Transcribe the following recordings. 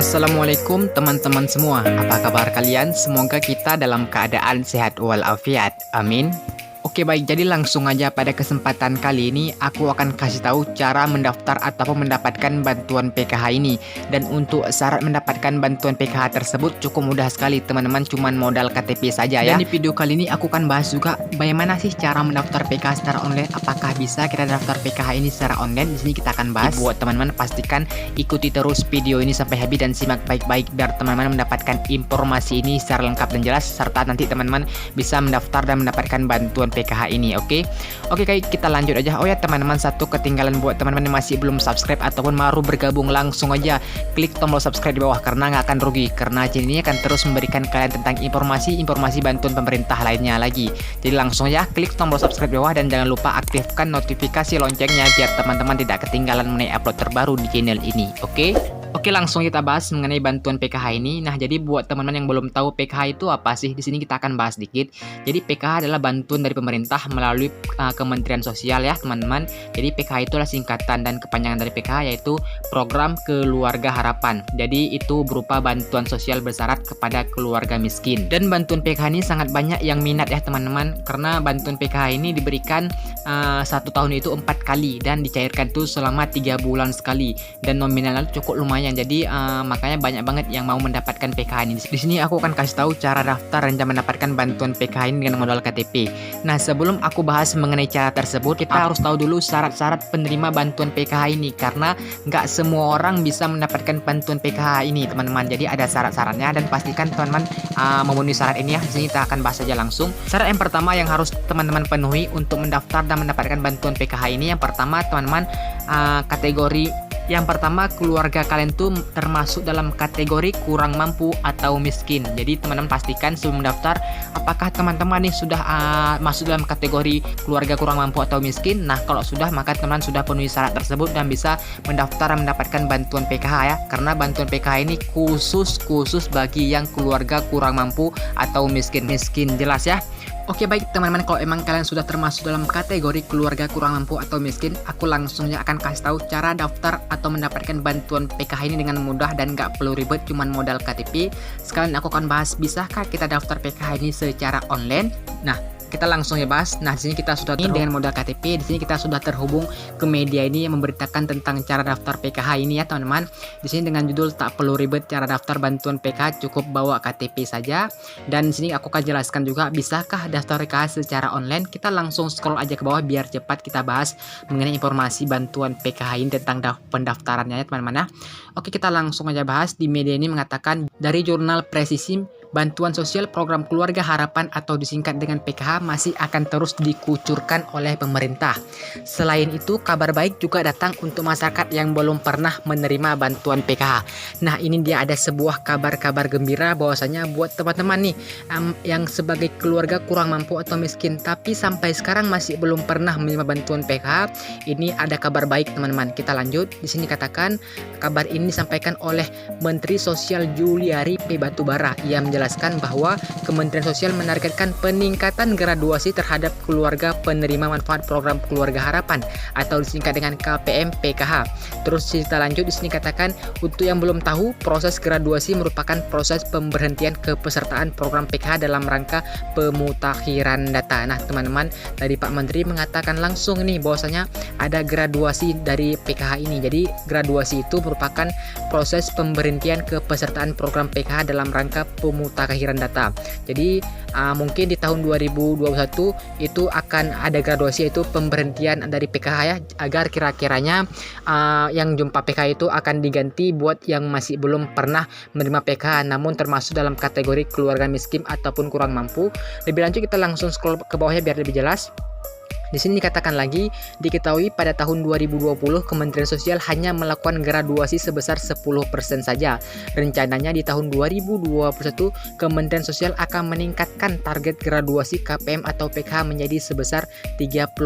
Assalamualaikum teman-teman semua. Apa kabar kalian? Semoga kita dalam keadaan sehat walafiat. Amin. Oke baik, jadi langsung aja pada kesempatan kali ini aku akan kasih tahu cara mendaftar ataupun mendapatkan bantuan PKH ini. Dan untuk syarat mendapatkan bantuan PKH tersebut cukup mudah sekali teman-teman, cuman modal KTP saja ya. Dan di video kali ini aku akan bahas juga bagaimana sih cara mendaftar PKH secara online. Apakah bisa kita daftar PKH ini secara online? Di sini kita akan bahas. Buat teman-teman pastikan ikuti terus video ini sampai habis dan simak baik-baik biar teman-teman mendapatkan informasi ini secara lengkap dan jelas, serta nanti teman-teman bisa mendaftar dan mendapatkan bantuan PKH ini. Oke, kita lanjut aja. Oh ya teman-teman, satu ketinggalan buat teman-teman yang masih belum subscribe ataupun baru bergabung, langsung aja klik tombol subscribe di bawah karena nggak akan rugi, karena channel ini akan terus memberikan kalian tentang informasi bantuan pemerintah lainnya lagi. Jadi langsung aja klik tombol subscribe di bawah dan jangan lupa aktifkan notifikasi loncengnya biar teman-teman tidak ketinggalan mengenai upload terbaru di channel ini. Oke, langsung kita bahas mengenai bantuan PKH ini. Nah, jadi buat teman-teman yang belum tahu PKH itu apa sih, di sini kita akan bahas dikit. Jadi PKH adalah bantuan dari pemerintah melalui Kementerian Sosial ya, teman-teman. Jadi PKH itu adalah singkatan dan kepanjangan dari PKH yaitu Program Keluarga Harapan. Jadi itu berupa bantuan sosial bersyarat kepada keluarga miskin. Dan bantuan PKH ini sangat banyak yang minat ya, teman-teman. Karena bantuan PKH ini diberikan satu tahun itu 4 kali dan dicairkan itu selama 3 bulan sekali. Dan nominalnya cukup lumayan. Jadi makanya banyak banget yang mau mendapatkan PKH ini. Di sini aku akan kasih tahu cara daftar dan cara mendapatkan bantuan PKH ini dengan modal KTP. Nah, sebelum aku bahas mengenai cara tersebut, kita harus tahu dulu syarat-syarat penerima bantuan PKH ini, karena nggak semua orang bisa mendapatkan bantuan PKH ini, teman-teman. Jadi ada syarat-syaratnya dan pastikan teman-teman memenuhi syarat ini ya. Di sini kita akan bahas saja langsung. Syarat yang pertama yang harus teman-teman penuhi untuk mendaftar dan mendapatkan bantuan PKH ini, yang pertama teman-teman kategori. Yang pertama, keluarga kalian tuh termasuk dalam kategori kurang mampu atau miskin. Jadi teman-teman pastikan sebelum mendaftar apakah teman-teman nih sudah masuk dalam kategori keluarga kurang mampu atau miskin. Nah, kalau sudah maka teman-teman sudah penuhi syarat tersebut dan bisa mendaftar dan mendapatkan bantuan PKH ya. Karena bantuan PKH ini khusus bagi yang keluarga kurang mampu atau miskin. Jelas ya? Oke baik teman-teman, kalau emang kalian sudah termasuk dalam kategori keluarga kurang mampu atau miskin, aku langsungnya akan kasih tahu cara daftar atau mendapatkan bantuan PKH ini dengan mudah dan nggak perlu ribet, cuman modal KTP. Sekalian aku akan bahas bisakah kita daftar PKH ini secara online. Nah, kita langsung ya bahas. Nah, di sini kita sudah dengan modal KTP. Di sini kita sudah terhubung ke media ini yang memberitakan tentang cara daftar PKH ini ya, teman-teman. Di sini dengan judul tak perlu ribet cara daftar bantuan PKH, cukup bawa KTP saja. Dan di sini aku akan jelaskan juga bisakah daftar PKH secara online. Kita langsung scroll aja ke bawah biar cepat kita bahas mengenai informasi bantuan PKH ini tentang pendaftarannya ya, teman-teman ya. Oke, kita langsung aja bahas. Di media ini mengatakan dari jurnal Presisi, bantuan sosial program keluarga harapan atau disingkat dengan PKH masih akan terus dikucurkan oleh pemerintah. Selain itu, kabar baik juga datang untuk masyarakat yang belum pernah menerima bantuan PKH. Nah, ini dia ada sebuah kabar gembira bahwasanya buat teman-teman nih yang sebagai keluarga kurang mampu atau miskin tapi sampai sekarang masih belum pernah menerima bantuan PKH, ini ada kabar baik teman-teman. Kita lanjut. Di sini katakan kabar ini disampaikan oleh Menteri Sosial Juliari P. Batubara. Ia menjelaskan bahwa Kementerian Sosial menargetkan peningkatan graduasi terhadap keluarga penerima manfaat program keluarga harapan atau disingkat dengan KPM PKH. Terus kita lanjut, di sini katakan untuk yang belum tahu, proses graduasi merupakan proses pemberhentian kepesertaan program PKH dalam rangka pemutakhiran data. Nah, teman-teman, tadi Pak Menteri mengatakan langsung nih bahwasanya ada graduasi dari PKH ini. Jadi graduasi itu merupakan proses pemberhentian kepesertaan program PKH dalam rangka pemutakhiran data. Jadi mungkin di tahun 2021 itu akan ada graduasi, yaitu pemberhentian dari PKH ya, agar kira-kiranya yang jumpa PKH itu akan diganti buat yang masih belum pernah menerima PKH namun termasuk dalam kategori keluarga miskin ataupun kurang mampu. Lebih lanjut kita langsung scroll ke bawahnya biar lebih jelas. Di sini dikatakan lagi, diketahui pada tahun 2020 Kementerian Sosial hanya melakukan graduasi sebesar 10% saja. Rencananya di tahun 2021 Kementerian Sosial akan meningkatkan target graduasi KPM atau PKH menjadi sebesar 30%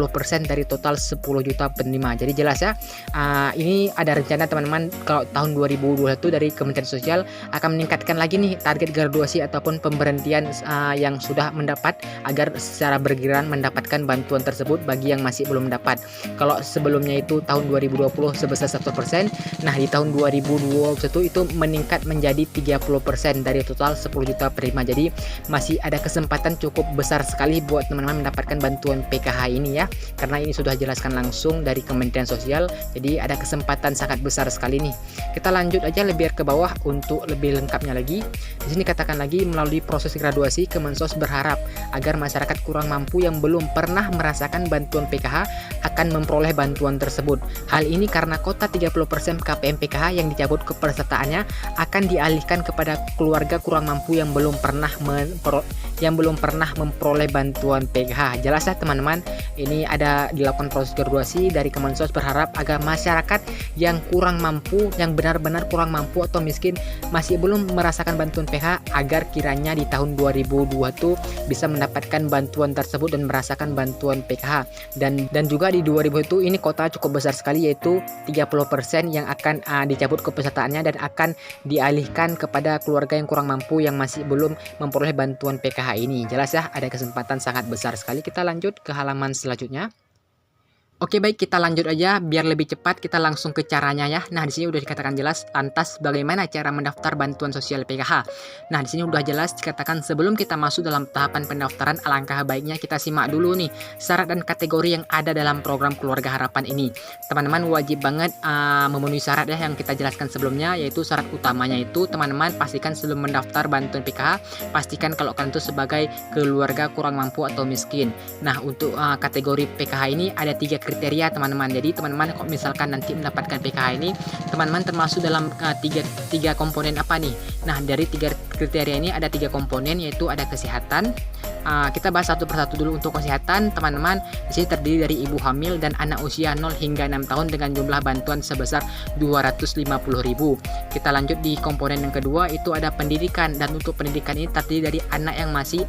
dari total 10 juta penerima. Jadi jelas ya, ini ada rencana teman-teman kalau tahun 2021 dari Kementerian Sosial akan meningkatkan lagi nih target graduasi ataupun pemberhentian yang sudah mendapat agar secara bergiliran mendapatkan bantuan tersebut tersebut bagi yang masih belum dapat. Kalau sebelumnya itu tahun 2020 sebesar 1%, nah di tahun 2021 itu meningkat menjadi 30% dari total 10 juta penerima. Jadi masih ada kesempatan cukup besar sekali buat teman-teman mendapatkan bantuan PKH ini ya, karena ini sudah jelaskan langsung dari Kementerian Sosial. Jadi ada kesempatan sangat besar sekali nih. Kita lanjut aja lebih ke bawah untuk lebih lengkapnya lagi. Di sini katakan lagi, melalui proses graduasi Kemensos berharap agar masyarakat kurang mampu yang belum pernah merasakan bantuan PKH akan memperoleh bantuan tersebut. Hal ini karena kota 30% KPM PKH yang dicabut kepesertaannya akan dialihkan kepada keluarga kurang mampu yang belum pernah memperoleh bantuan PKH. Jelas ya teman-teman, ini ada dilakukan proses graduasi dari Kemensos berharap agar masyarakat yang kurang mampu, yang benar-benar kurang mampu atau miskin masih belum merasakan bantuan PKH agar kiranya di tahun 2002 tuh bisa mendapatkan bantuan tersebut dan merasakan bantuan PKH. Dan juga di 2000 itu ini kota cukup besar sekali, yaitu 30% yang akan dicabut kepesertaannya dan akan dialihkan kepada keluarga yang kurang mampu yang masih belum memperoleh bantuan PKH ini. Jelas ya, ada kesempatan sangat besar sekali. Kita lanjut ke halaman selanjutnya. Oke baik, kita lanjut aja biar lebih cepat, kita langsung ke caranya ya. Nah, di sini udah dikatakan jelas lantas bagaimana cara mendaftar bantuan sosial PKH. Nah, di sini udah jelas dikatakan sebelum kita masuk dalam tahapan pendaftaran, alangkah baiknya kita simak dulu nih syarat dan kategori yang ada dalam program Keluarga Harapan ini. Teman-teman wajib banget memenuhi syarat ya yang kita jelaskan sebelumnya, yaitu syarat utamanya itu teman-teman pastikan sebelum mendaftar bantuan PKH, pastikan kalau kalian itu sebagai keluarga kurang mampu atau miskin. Nah, untuk kategori PKH ini ada 3 kriteria teman-teman. Jadi teman-teman kalau misalkan nanti mendapatkan PKH ini, teman-teman termasuk dalam tiga komponen apa nih? Nah, dari 3 kriteria ini ada 3 komponen, yaitu ada kesehatan. Kita bahas satu persatu dulu. Untuk kesehatan teman-teman di sini terdiri dari ibu hamil dan anak usia 0 hingga 6 tahun dengan jumlah bantuan sebesar 250.000. Kita lanjut di komponen yang kedua, itu ada pendidikan, dan untuk pendidikan ini terdiri dari anak yang masih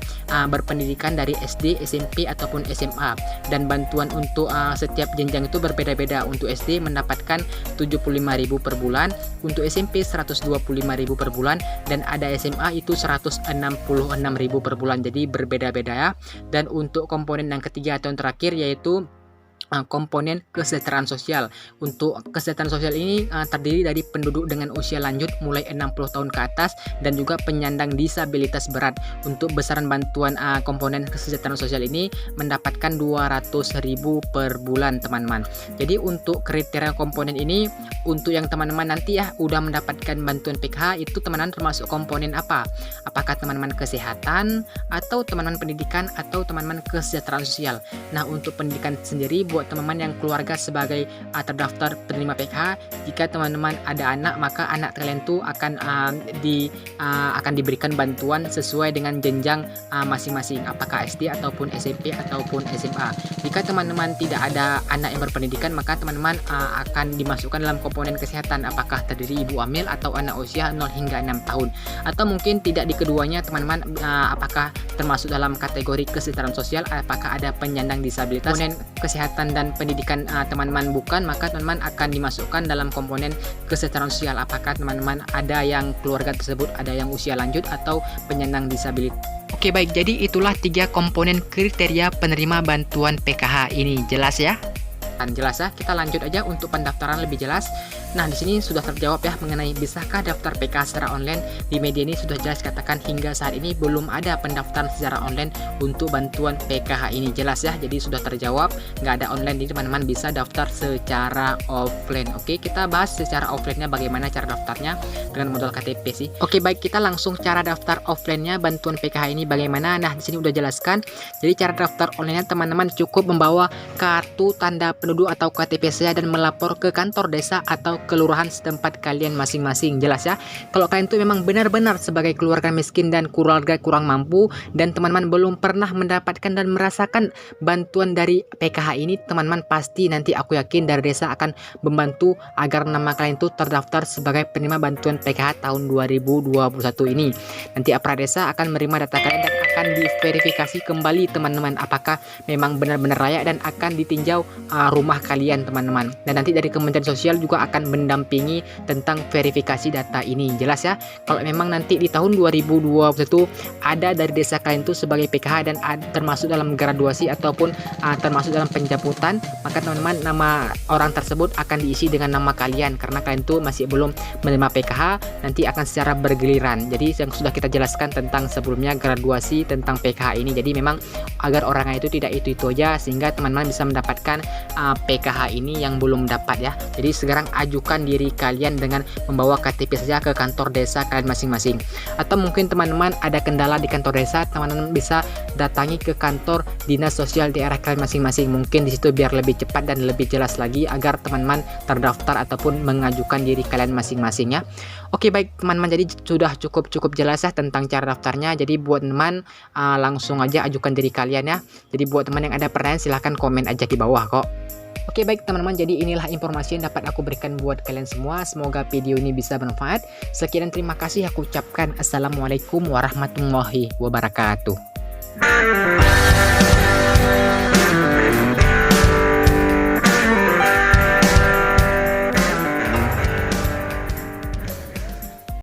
berpendidikan dari SD, SMP ataupun SMA, dan bantuan untuk setiap jenjang itu berbeda-beda. Untuk SD mendapatkan 75.000 per bulan, untuk SMP 125.000 per bulan, dan ada SMA itu 166.000 per bulan. Jadi berbeda-beda ya. Dan untuk komponen yang ketiga atau yang terakhir yaitu komponen kesejahteraan sosial. Untuk kesejahteraan sosial ini terdiri dari penduduk dengan usia lanjut mulai 60 tahun ke atas dan juga penyandang disabilitas berat. Untuk besaran bantuan komponen kesejahteraan sosial ini mendapatkan 200.000 per bulan teman-teman. Jadi untuk kriteria komponen ini, untuk yang teman-teman nanti ya udah mendapatkan bantuan PKH itu teman-teman termasuk komponen apa? Apakah teman-teman kesehatan atau teman-teman pendidikan atau teman-teman kesejahteraan sosial? Nah, untuk pendidikan sendiri buat teman-teman yang keluarga sebagai terdaftar penerima PKH, jika teman-teman ada anak, maka anak kalian tuh akan diberikan bantuan sesuai dengan jenjang masing-masing, apakah SD ataupun SMP ataupun SMA. Jika teman-teman tidak ada anak yang berpendidikan, maka teman-teman akan dimasukkan dalam komponen kesehatan, apakah terdiri ibu hamil atau anak usia 0 hingga 6 tahun, atau mungkin tidak di keduanya teman-teman, apakah termasuk dalam kategori kesejahteraan sosial, apakah ada penyandang disabilitas. Komponen kesehatan dan pendidikan teman-teman bukan, maka teman-teman akan dimasukkan dalam komponen kesejahteraan sosial, apakah teman-teman ada yang keluarga tersebut ada yang usia lanjut atau penyandang disabilitas. Oke baik, jadi itulah 3 komponen kriteria penerima bantuan PKH ini. Jelas ya? Jelas ya, kita lanjut aja untuk pendaftaran lebih jelas. Nah, di sini sudah terjawab ya mengenai bisakah daftar PKH secara online. Di media ini sudah jelas katakan hingga saat ini belum ada pendaftaran secara online untuk bantuan PKH ini. Jelas ya, jadi sudah terjawab, nggak ada online, jadi teman-teman bisa daftar secara offline. Oke, kita bahas secara offline-nya bagaimana cara daftarnya dengan modal KTP sih. Oke, baik, kita langsung cara daftar offline-nya bantuan PKH ini bagaimana. Nah, di sini udah jelaskan. Jadi cara daftar online-nya teman-teman cukup membawa kartu tanda penduduk atau KTP saya dan melapor ke kantor desa atau kelurahan setempat kalian masing-masing. Jelas ya, kalau kalian tuh memang benar-benar sebagai keluarga miskin dan keluarga kurang mampu dan teman-teman belum pernah mendapatkan dan merasakan bantuan dari PKH ini, teman-teman pasti nanti aku yakin dari desa akan membantu agar nama kalian tuh terdaftar sebagai penerima bantuan PKH tahun 2021 ini. Nanti Apra Desa akan menerima data kalian dan akan akan diverifikasi kembali teman-teman, apakah memang benar-benar layak dan akan ditinjau rumah kalian teman-teman. Dan nanti dari Kementerian Sosial juga akan mendampingi tentang verifikasi data ini. Jelas ya, kalau memang nanti di tahun 2021 ada dari desa kalian itu sebagai PKH dan termasuk dalam graduasi ataupun termasuk dalam penjemputan, maka teman-teman nama orang tersebut akan diisi dengan nama kalian, karena kalian itu masih belum menerima PKH, nanti akan secara bergiliran. Jadi yang sudah kita jelaskan tentang sebelumnya graduasi tentang PKH ini, jadi memang agar orangnya itu tidak itu aja, sehingga teman-teman bisa mendapatkan PKH ini yang belum dapat ya. Jadi sekarang ajukan diri kalian dengan membawa KTP saja ke kantor desa kalian masing-masing. Atau mungkin teman-teman ada kendala di kantor desa, teman-teman bisa datangi ke kantor dinas sosial daerah kalian masing-masing. Mungkin di situ biar lebih cepat dan lebih jelas lagi agar teman-teman terdaftar ataupun mengajukan diri kalian masing-masing ya. Oke baik teman-teman, jadi sudah cukup jelas ya tentang cara daftarnya. Jadi buat teman langsung aja ajukan diri kalian ya. Jadi buat teman yang ada pertanyaan silahkan komen aja di bawah kok. Oke baik teman-teman, jadi inilah informasi yang dapat aku berikan buat kalian semua. Semoga video ini bisa bermanfaat. Sekian, terima kasih aku ucapkan. Assalamualaikum warahmatullahi wabarakatuh.